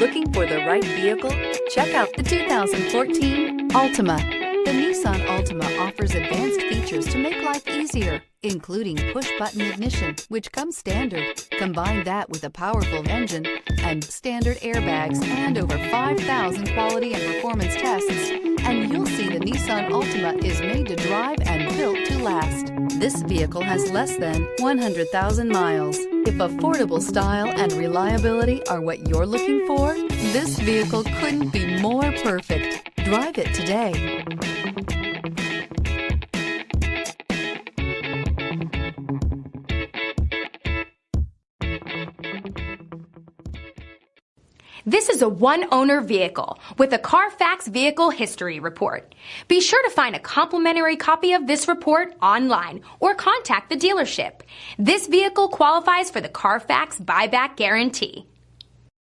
Looking for the right vehicle? Check out the 2014 Altima. The Nissan Altima offers advanced features to make life easier, including push-button ignition, which comes standard. Combine that with a powerful engine and standard airbags and over 5,000 quality and performance tests, and you'll see the Nissan Altima is made to drive and built to last. This vehicle has less than 100,000 miles. If affordable style and reliability are what you're looking for, this vehicle couldn't be more perfect. Drive it today. This is a one-owner vehicle with a Carfax Vehicle History Report. Be sure to find a complimentary copy of this report online or contact the dealership. This vehicle qualifies for the Carfax Buyback Guarantee.